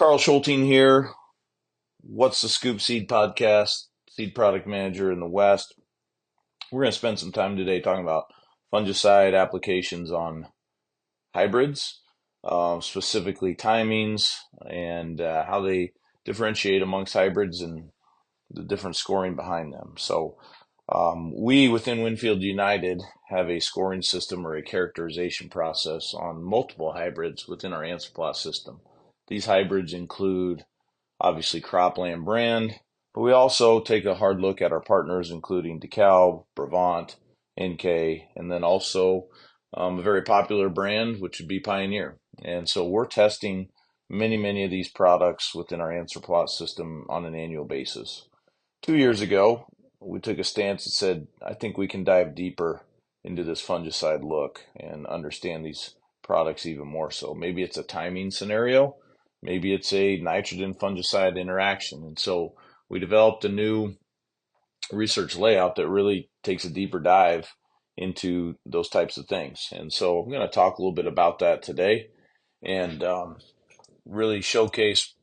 Carl Scholting here. What's the Scoop Seed Podcast, seed product manager in the West. We're going to spend some time today talking about fungicide applications on hybrids, specifically timings and how they differentiate amongst hybrids and the different scoring behind them. We within Winfield United have a scoring system or a characterization process on multiple hybrids within our answer plot system. These hybrids include obviously Cropland brand, but we also take a hard look at our partners, including DeKalb, Brevant, NK, and then also a very popular brand, which would be Pioneer. And so we're testing many of these products within our answer plot system on an annual basis. 2 years ago, we took a stance that said, I think we can dive deeper into this fungicide look and understand these products even more so. Maybe it's a timing scenario. Maybe it's a nitrogen fungicide interaction. And so we developed a new research layout that really takes a deeper dive into those types of things. And so I'm going to talk a little bit about that today and really showcase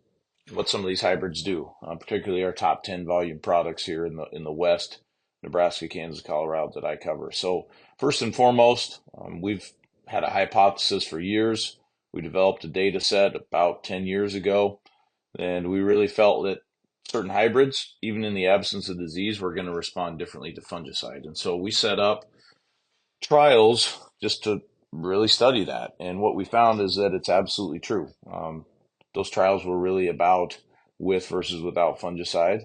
what some of these hybrids do, particularly our top 10 volume products here in the West, Nebraska, Kansas, Colorado that I cover. So first and foremost, we've had a hypothesis for years. We developed a data set about 10 years ago, and we really felt that certain hybrids, even in the absence of disease, were going to respond differently to fungicide. And so we set up trials just to really study that. And what we found is that it's absolutely true. Those trials were really about with versus without fungicide.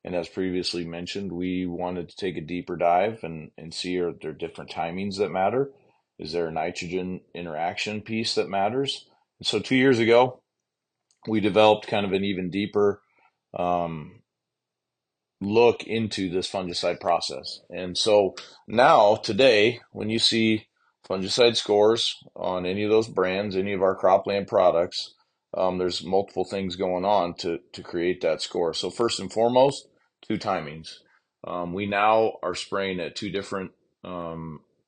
And as previously mentioned, we wanted to take a deeper dive and see are there different timings that matter? Is there a nitrogen interaction piece that matters? And so 2 years ago, we developed kind of an even deeper look into this fungicide process. And so now, today, when you see fungicide scores on any of those brands, any of our cropland products, there's multiple things going on to create that score. So first and foremost, two timings. We now are spraying at two different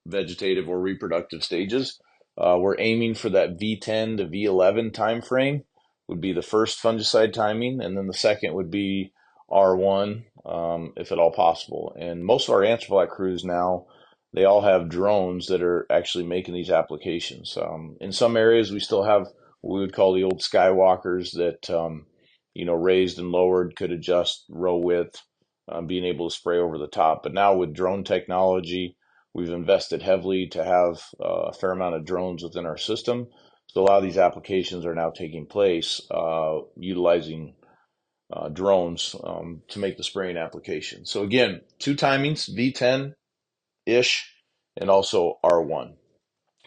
vegetative or reproductive stages. We're aiming for that V10 to V11 time frame would be the first fungicide timing, and then the second would be R1, if at all possible. And most of our answer flat crews now, they all have drones that are actually making these applications. In some areas, we still have what we would call the old skywalkers that, raised and lowered, could adjust row width, being able to spray over the top. But now with drone technology, we've invested heavily to have a fair amount of drones within our system. So a lot of these applications are now taking place utilizing drones to make the spraying application. So again, two timings, V10-ish and also R1.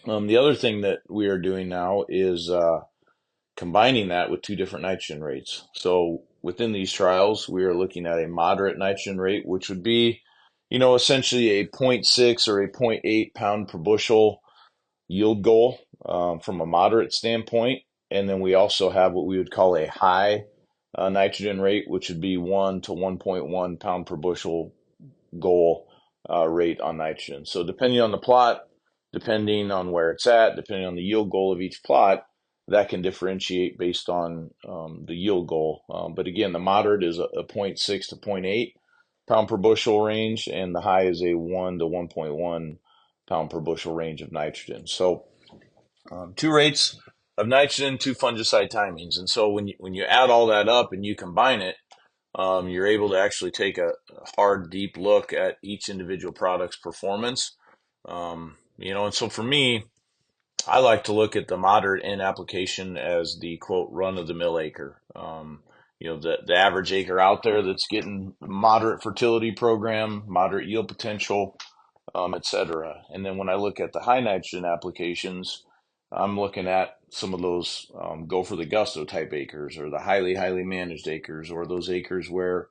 The other thing that we are doing now is combining that with two different nitrogen rates. So within these trials, we are looking at a moderate nitrogen rate, which would be, essentially a zero 0.6 or a zero 0.8 pound per bushel yield goal from a moderate standpoint. And then we also have what we would call a high nitrogen rate, which would be 1 to 1.1 pound per bushel goal rate on nitrogen. So depending on the plot, depending on where it's at, depending on the yield goal of each plot, that can differentiate based on the yield goal. But again, the moderate is a 0.6 to 0.8 pound per bushel range, and the high is a 1 to 1.1 pound per bushel range of nitrogen. So two rates of nitrogen, two fungicide timings. And so when you add all that up and you combine it, you're able to actually take a hard, deep look at each individual product's performance. And so for me, I like to look at the moderate N application as the quote run of the mill acre. The average acre out there that's getting moderate fertility program, moderate yield potential, et cetera. And then when I look at the high nitrogen applications, I'm looking at some of those go for the gusto type acres, or the highly managed acres, or those acres where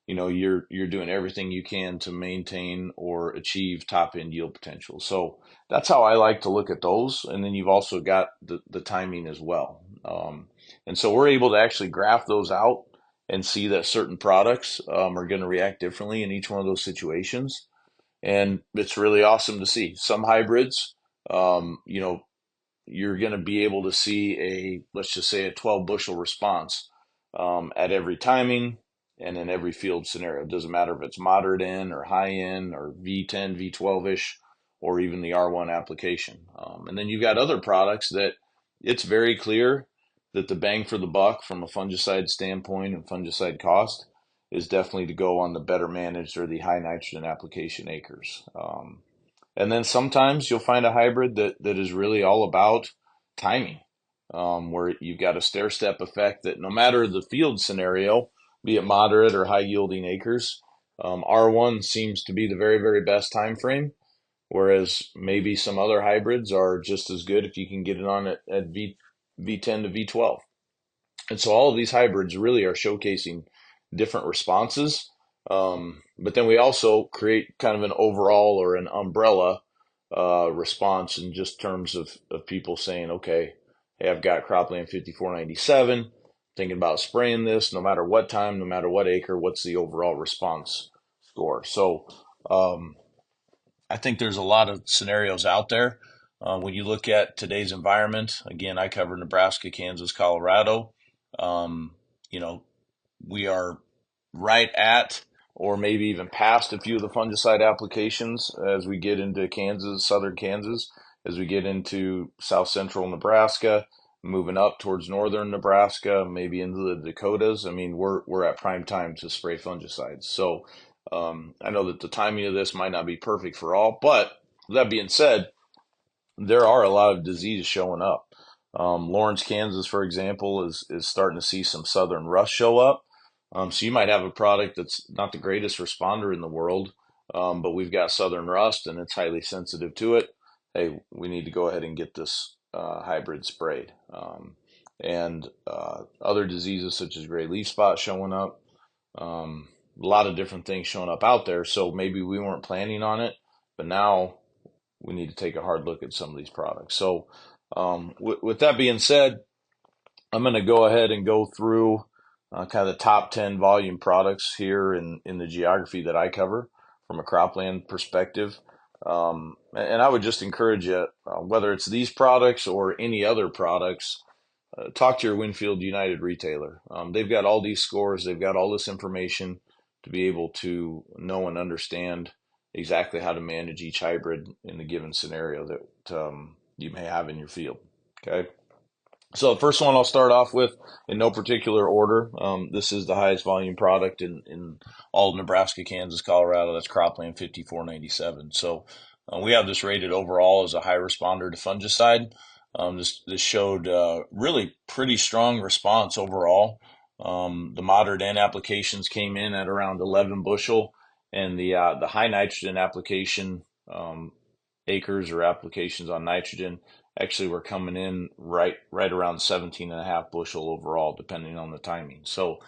you're doing everything you can to maintain or achieve top end yield potential. So that's how I like to look at those. And then you've also got the timing as well. And so we're able to actually graph those out and see that certain products are going to react differently in each one of those situations. And it's really awesome to see some hybrids, you're going to be able to see let's just say a 12 bushel response at every timing and in every field scenario. It doesn't matter if it's moderate N or high N or V10, V12-ish, or even the R1 application. And then you've got other products that it's very clear that the bang for the buck from a fungicide standpoint and fungicide cost is definitely to go on the better managed or the high nitrogen application acres. And then sometimes you'll find a hybrid that is really all about timing, where you've got a stair step effect that no matter the field scenario, be it moderate or high yielding acres, R1 seems to be the very, very best time frame, whereas maybe some other hybrids are just as good if you can get it on at V10 to V12. And so all of these hybrids really are showcasing different responses. But then we also create kind of an overall or an umbrella response in just terms of people saying, okay, hey, I've got cropland 5497, thinking about spraying this no matter what time, no matter what acre, what's the overall response score? So I think there's a lot of scenarios out there. When you look at today's environment, again, I cover Nebraska, Kansas, Colorado. Um, you know, we are right at or maybe even past a few of the fungicide applications as we get into Kansas, southern Kansas, as we get into south central Nebraska, moving up towards northern Nebraska, maybe into the Dakotas. I mean, we're at prime time to spray fungicides. So I know that the timing of this might not be perfect for all, but that being said, there are a lot of diseases showing up. Lawrence, Kansas, for example, is starting to see some southern rust show up. So you might have a product that's not the greatest responder in the world, but we've got southern rust and it's highly sensitive to it. Hey, we need to go ahead and get this hybrid sprayed. And other diseases such as gray leaf spot showing up. A lot of different things showing up out there. So maybe we weren't planning on it, but now we need to take a hard look at some of these products. So, with that being said, I'm going to go ahead and go through kind of the top 10 volume products here in the geography that I cover from a cropland perspective. And I would just encourage you, whether it's these products or any other products, talk to your Winfield United retailer. They've got all these scores, they've got all this information to be able to know and understand exactly how to manage each hybrid in a given scenario that you may have in your field. Okay. So the first one I'll start off with in no particular order. This is the highest volume product in all of Nebraska, Kansas, Colorado. That's Cropland 5497. So we have this rated overall as a high responder to fungicide. This showed really pretty strong response overall. The moderate N applications came in at around 11 bushel, and the high nitrogen application acres or applications on nitrogen actually were coming in right around 17 and a half bushel overall, depending on the timing. So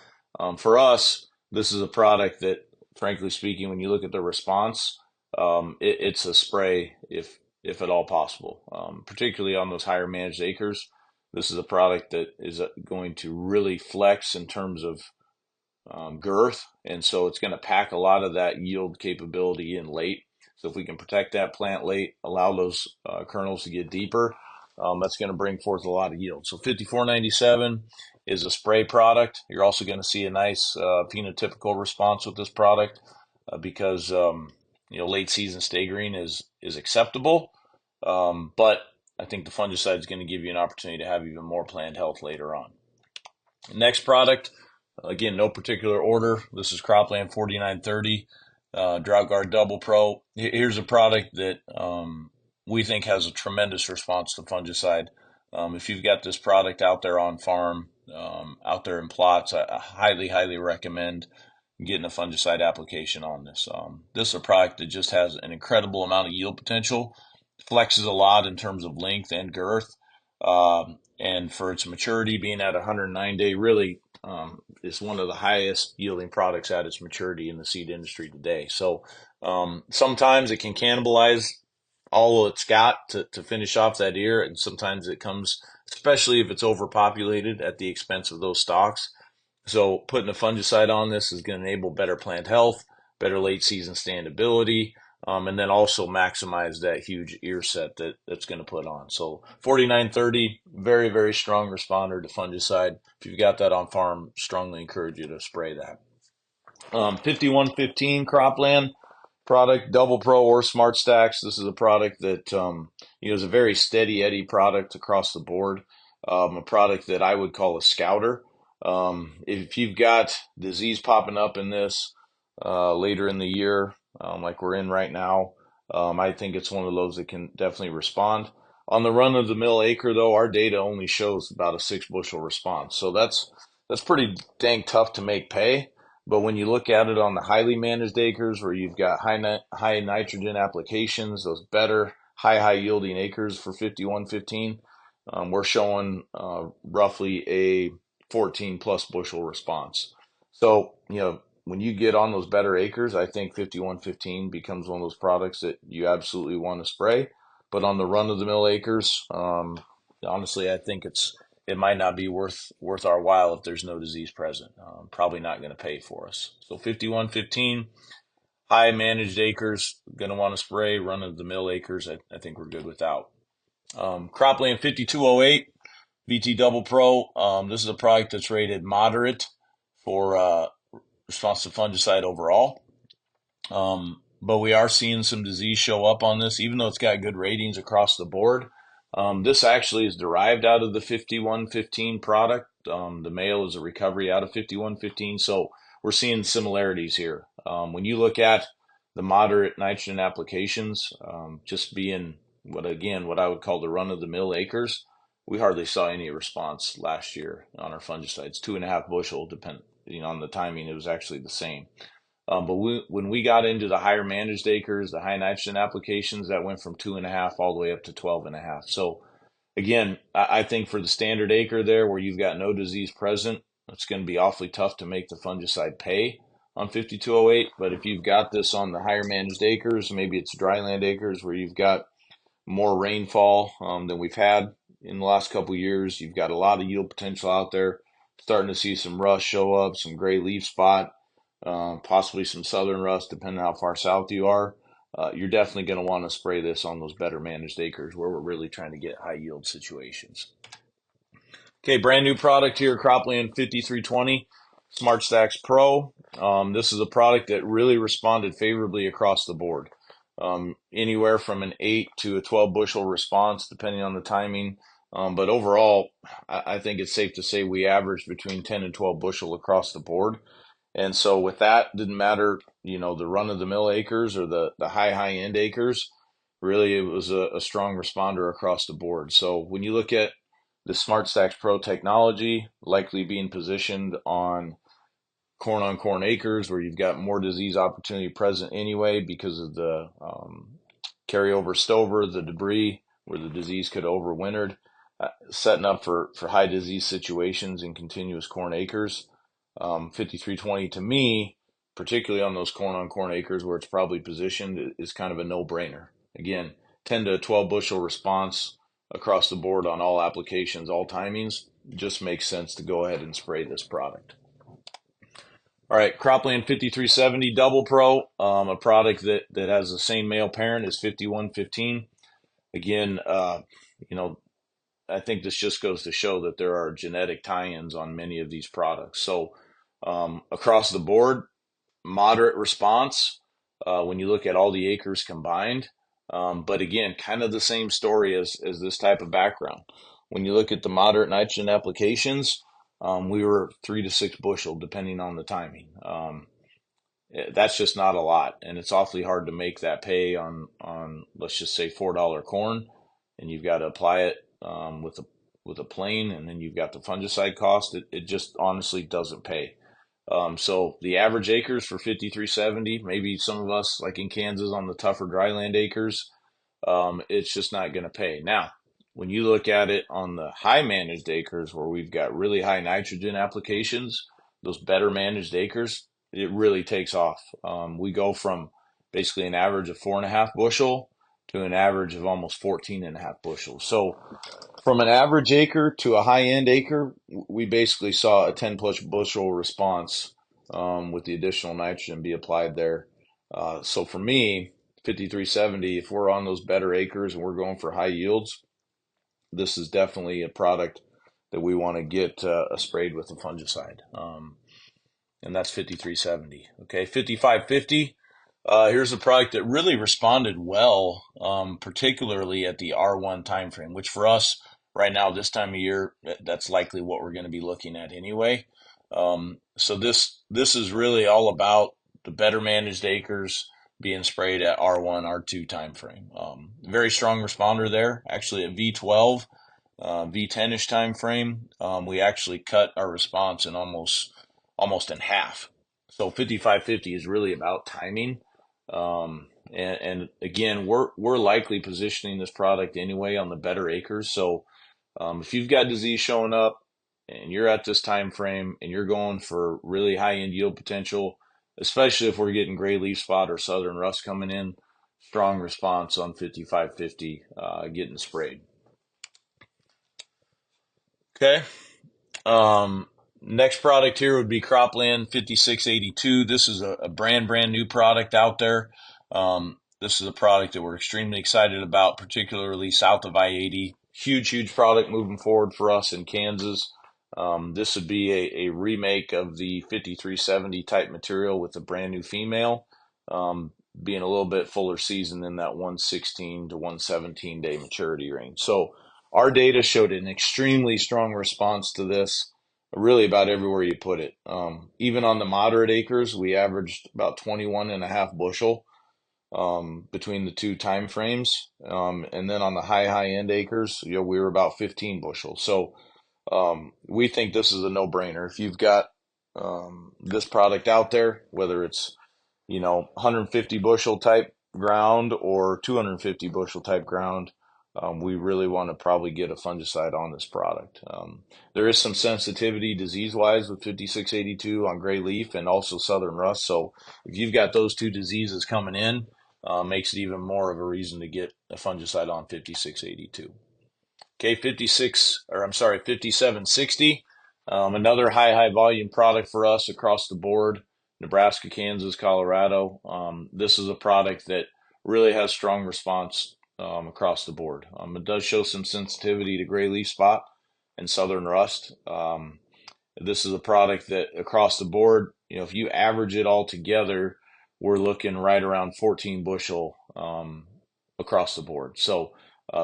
for us, this is a product that, frankly speaking, when you look at the response, it's a spray if at all possible, particularly on those higher managed acres. This is a product that is going to really flex in terms of girth, and so it's going to pack a lot of that yield capability in late. So if we can protect that plant late, allow those kernels to get deeper, that's going to bring forth a lot of yield. So 5497 is a spray product. You're also going to see a nice phenotypical response with this product because late season stay green is acceptable, but I think the fungicide is going to give you an opportunity to have even more plant health later on. Next product, again, no particular order. This is Cropland 4930, Drought Guard Double Pro. Here's a product that we think has a tremendous response to fungicide. If you've got this product out there on farm, out there in plots, I highly, highly recommend getting a fungicide application on this. This is a product that just has an incredible amount of yield potential, flexes a lot in terms of length and girth. And for its maturity being at 109-day, really is one of the highest yielding products at its maturity in the seed industry today. So sometimes it can cannibalize all it's got to finish off that ear, and sometimes it comes, especially if it's overpopulated, at the expense of those stalks. So putting a fungicide on this is going to enable better plant health, better late season standability, and then also maximize that huge ear set that's going to put on. So 4930, very, very strong responder to fungicide. If you've got that on farm, strongly encourage you to spray that. 5115 Cropland product, Double Pro or Smart Stacks. This is a product that is a very steady Eddie product across the board. A product that I would call a scouter. If you've got disease popping up in this later in the year, like we're in right now, I think it's one of those that can definitely respond. On the run of the mill acre, though, our data only shows about a 6 bushel response, so that's pretty dang tough to make pay. But when you look at it on the highly managed acres where you've got high nitrogen applications, those better high yielding acres for 5115, we're showing roughly a 14 plus bushel response. So, when you get on those better acres, I think 5115 becomes one of those products that you absolutely want to spray. But on the run of the mill acres, honestly, I think it might not be worth our while if there's no disease present. Probably not going to pay for us. So 5115, high managed acres, going to want to spray. Run of the mill acres, I think we're good without. Cropland 5208, VT Double Pro. This is a product that's rated moderate for response to fungicide overall. But we are seeing some disease show up on this, even though it's got good ratings across the board. This actually is derived out of the 5115 product. The male is a recovery out of 5115. So we're seeing similarities here. When you look at the moderate nitrogen applications, just being what I would call the run of the mill acres, we hardly saw any response last year on our fungicides. 2.5 bushel, depending on the timing, it was actually the same. But when we got into the higher managed acres, the high nitrogen applications, that went from 2.5 all the way up to 12.5. So again, I think for the standard acre there where you've got no disease present, it's going to be awfully tough to make the fungicide pay on 5208. But if you've got this on the higher managed acres, maybe it's dryland acres where you've got more rainfall than we've had in the last couple of years. You've got a lot of yield potential out there. Starting to see some rust show up, some gray leaf spot, possibly some southern rust, depending on how far south you are. You're definitely going to want to spray this on those better managed acres where we're really trying to get high yield situations. Okay, brand new product here, Cropland 5320 Smart Stacks Pro. This is a product that really responded favorably across the board. Anywhere from an 8 to a 12 bushel response, depending on the timing. But overall, I think it's safe to say we averaged between 10 and 12 bushel across the board. And so with that, didn't matter, the run of the mill acres or the high end acres. Really, it was a strong responder across the board. So when you look at the Smart Stacks Pro technology, likely being positioned on corn acres where you've got more disease opportunity present anyway because of the carryover stover, the debris where the disease could have overwintered, setting up for high disease situations in continuous corn acres. 5320 to me, particularly on those corn acres where it's probably positioned, is kind of a no-brainer. Again, 10 to 12 bushel response across the board on all applications, all timings, just makes sense to go ahead and spray this product. All right, Cropland 5370 Double Pro, a product that has the same male parent as 5115. Again, I think this just goes to show that there are genetic tie-ins on many of these products. So across the board, moderate response when you look at all the acres combined. But again, kind of the same story as this type of background. When you look at the moderate nitrogen applications, we were 3 to 6 bushel depending on the timing. That's just not a lot, and it's awfully hard to make that pay on let's just say $4 corn, and you've got to apply it with a plane, and then you've got the fungicide cost. It just honestly doesn't pay. So the average acres for 5370, maybe some of us like in Kansas on the tougher dryland acres, it's just not going to pay. Now, when you look at it on the high managed acres where we've got really high nitrogen applications, those better managed acres, it really takes off. We go from basically an average of 4.5 bushel to an average of almost 14.5 bushels. So from an average acre to a high end acre, we basically saw a 10 plus bushel response with the additional nitrogen be applied there. So for me, 5370, if we're on those better acres and we're going for high yields, this is definitely a product that we want to get sprayed with a fungicide. And that's 5370. Okay, 5550. Here's a product that really responded well, particularly at the R1 timeframe, which for us right now, this time of year, that's likely what we're going to be looking at anyway. So this is really all about the better managed acres being sprayed at R1, R2 timeframe. Very strong responder there. Actually, at V12, V10-ish time frame, we actually cut our response in almost in half. So 5550 is really about timing. And again, we're likely positioning this product anyway on the better acres. So if you've got disease showing up and you're at this time frame and you're going for really high end yield potential, especially if we're getting gray leaf spot or southern rust coming in, strong response on 5550 getting sprayed. Okay. Um, Next product here would be Cropland 5682. This is a brand new product out there. This is a product that we're extremely excited about, particularly south of I-80. Huge product moving forward for us in Kansas. This would be a remake of the 5370 type material with a brand new female, being a little bit fuller season in that 116 to 117 day maturity range. So our data showed an extremely strong response to this, really about everywhere you put it. Even on the moderate acres, we averaged about 21 and a half bushel between the two time frames. And then on the high end acres, we were about 15 bushel. So we think this is a no-brainer. If you've got this product out there, whether it's 150 bushel type ground or 250 bushel type ground, we really want to probably get a fungicide on this product. There is some sensitivity disease-wise with 5682 on gray leaf and also southern rust. So if you've got those two diseases coming in, makes it even more of a reason to get a fungicide on 5682. Okay, 5760. Another high volume product for us across the board, Nebraska, Kansas, Colorado. This is a product that really has strong response across the board. It does show some sensitivity to gray leaf spot and southern rust. This is a product that across the board, if you average it all together, we're looking right around 14 bushel across the board. So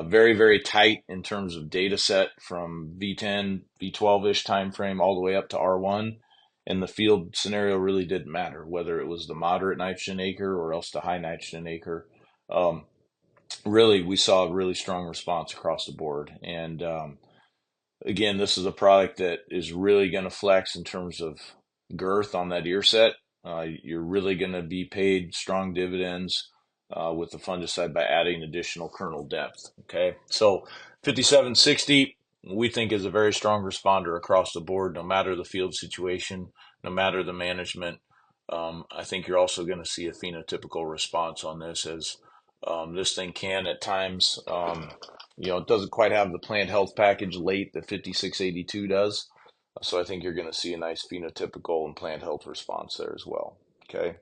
very tight in terms of data set from V10, V12-ish time frame all the way up to R1. And the field scenario really didn't matter, whether it was the moderate nitrogen acre or else the high nitrogen acre. Really, we saw a really strong response across the board. And again, this is a product that is really going to flex in terms of girth on that ear set. You're really going to be paid strong dividends with the fungicide by adding additional kernel depth. Okay, so 5760 we think is a very strong responder across the board, no matter the field situation, no matter the management. I think you're also going to see a phenotypical response on this, as this thing can at times, it doesn't quite have the plant health package late that 5682 does. So I think you're going to see a nice phenotypical and plant health response there as well. Okay.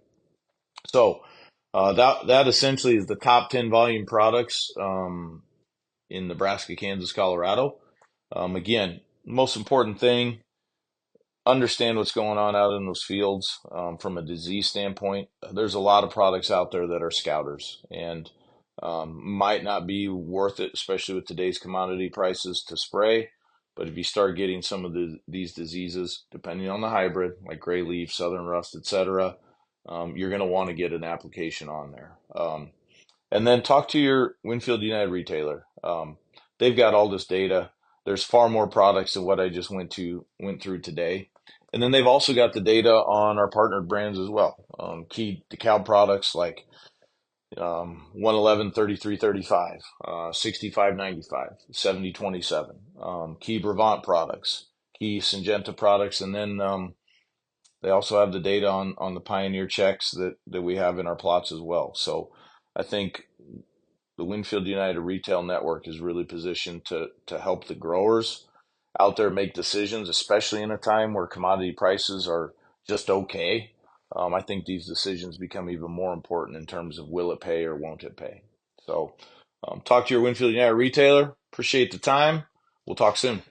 So that essentially is the top 10 volume products in Nebraska, Kansas, Colorado. Again, most important thing, understand what's going on out in those fields from a disease standpoint. There's a lot of products out there that are scouters and might not be worth it, especially with today's commodity prices, to spray. But if you start getting some of these diseases, depending on the hybrid, like gray leaf, southern rust, etc., you're going to want to get an application on there. And then talk to your Winfield United retailer. They've got all this data. There's far more products than what I just went through today. And then they've also got the data on our partnered brands as well. Key DeKalb products like 111 3335, 6595, 7027, key Brevant products, key Syngenta products, and then they also have the data on the Pioneer checks that we have in our plots as well. So I think the Winfield United Retail Network is really positioned to help the growers out there make decisions, especially in a time where commodity prices are just okay. I think these decisions become even more important in terms of will it pay or won't it pay. So, talk to your Winfield United retailer. Appreciate the time. We'll talk soon.